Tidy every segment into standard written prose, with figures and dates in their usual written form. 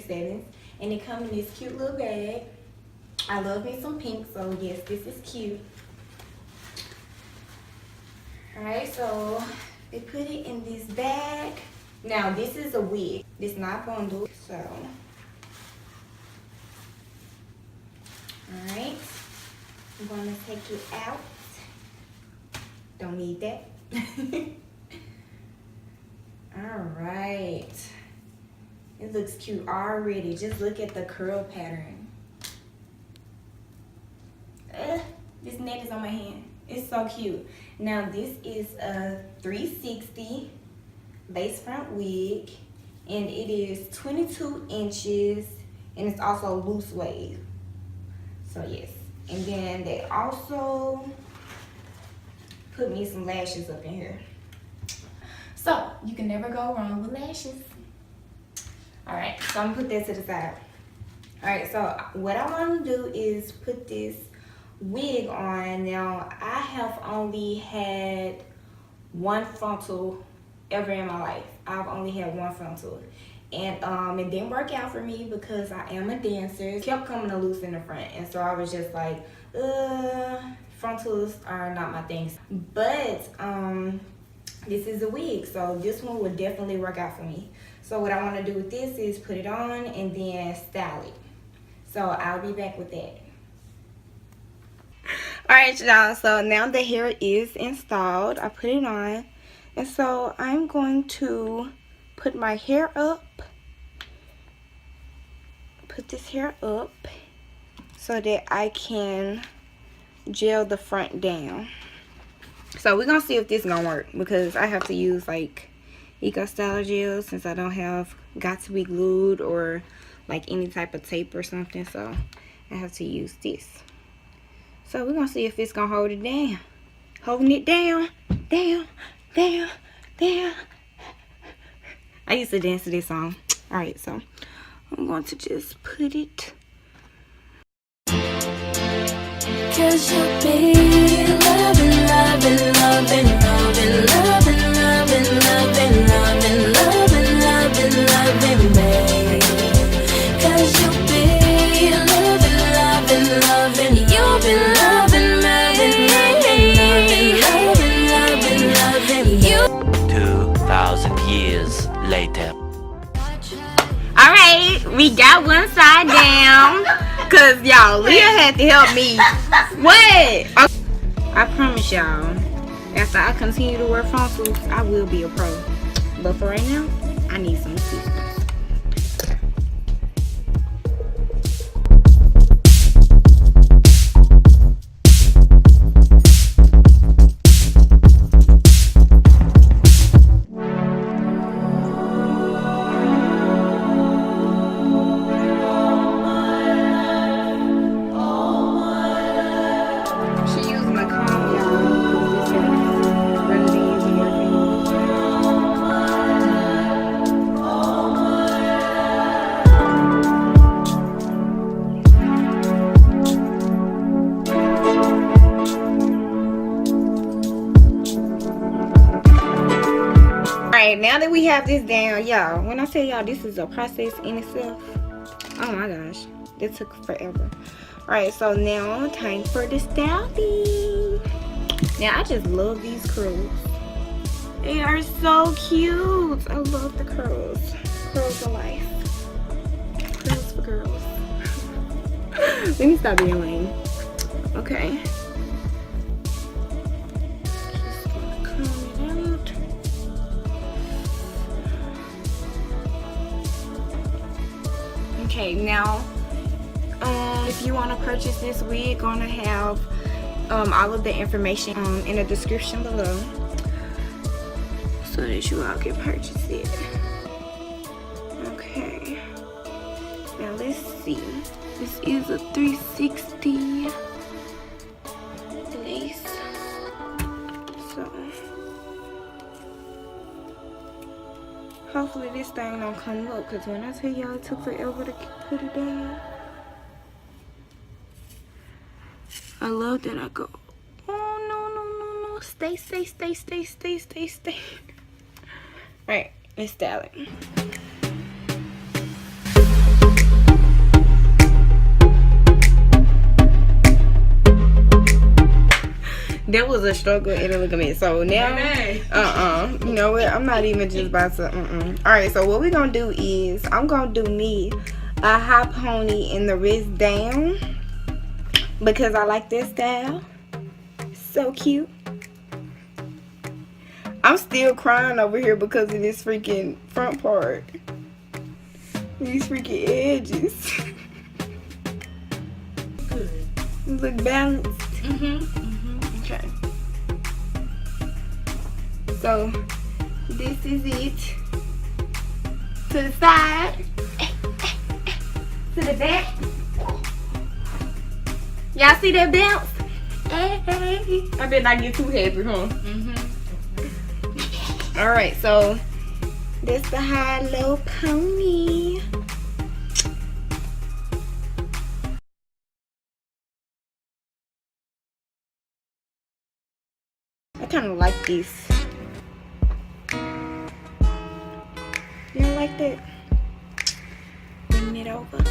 Dyhair777s, and it comes in this cute little bag. I love me some pink, so yes, this is cute. Alright, so they put it in this bag. Now this is a wig. It's not bundled, so alright. I'm gonna take it out. Don't need that. Alright. It looks cute already. Just look at the curl pattern. This net is on my hand. It's so cute. Now this is a 360 lace front wig, and it is 22 inches, and it's also loose wave. So yes. And then they also put me some lashes up in here. So you can never go wrong with lashes. Alright, so I'm gonna put that to the side. Alright, so what I want to do is put this wig on. Now I have only had one frontal ever in my life. I've only had one frontal, and it didn't work out for me because I am a dancer. It kept coming loose in the front, and so I was just like, frontals are not my things. But this is a wig, so this one would definitely work out for me. So what I want to do with this is put it on and then style it. So I'll be back with that. Alright y'all, so now the hair is installed. I put it on, and so I'm going to put my hair up, put this hair up so that I can gel the front down. So we're gonna see if this gonna work, because I have to use like Eco Styler gel since I don't have Got to Be Glued or like any type of tape or something, so I have to use this. So we're gonna see if it's gonna hold it down. Holding it down, down, down, down. I used to dance to this song. Alright, so I'm going to just put it. Cause you'll be loving, loving, loving, loving, loving, loving, loving, loving, loving, loving, loving me. Cause you'll be loving, loving, loving, you'll be loving me. Loving, loving, loving, loving you. 2,000 years later. Alright, we got one side down. Cause y'all, Leah had to help me. What? I promise y'all, after I continue to wear frontals, I will be a pro. But for right now, I need some assistance. Now that we have this down, y'all, when I tell y'all this is a process in itself, oh my gosh, it took forever. Alright, so now time for the styling. Now I just love these curls. They are so cute. I love the curls. Curls for life. Curls for girls. Let me stop being lame. Okay. Okay, now if you want to purchase this wig, gonna have all of the information in the description below so that you all can purchase it. Okay, now let's see. This is a 360 lace. So hopefully this thing don't come up, because when I tell y'all it took forever to put it down. I love that I go, oh no, no, no, no, stay, stay, stay, stay, stay, stay, stay. Right, let's style it. That was a struggle and a ligament. So now, you know what? I'm not even just about to. All right. So what we're gonna do is I'm gonna do me a high pony and the wrist down because I like this style. So cute. I'm still crying over here because of this freaking front part. These freaking edges. Good. Look balanced. Okay. So this is it. To the side. To the back. Y'all see that bounce? Hey. I bet not get too heavy, huh? Alright, so this the high-low pony. I kind of like this. You don't like that? Bring it over.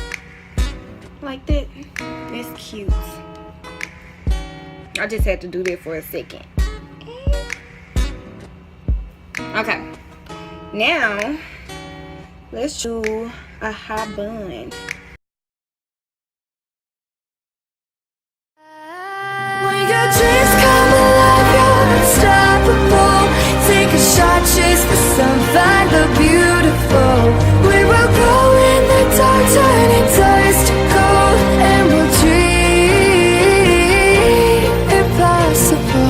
Like that. That's cute. I just had to do that for a second. Okay. Now, let's do a high bun. When your dreams come alive, you're unstoppable. Take a shot, chase the sun, find the beautiful. We will grow in the dark, turning dust to gold, and we'll dream impossible.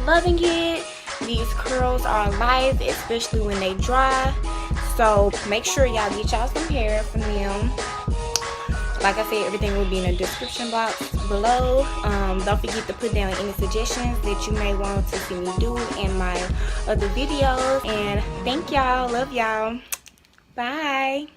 Loving it. These curls are live, especially when they dry, so make sure y'all get y'all some hair from them. Like I said, everything will be in the description box below. Don't forget to put down any suggestions that you may want to see me do in my other videos, and thank y'all. Love y'all. Bye.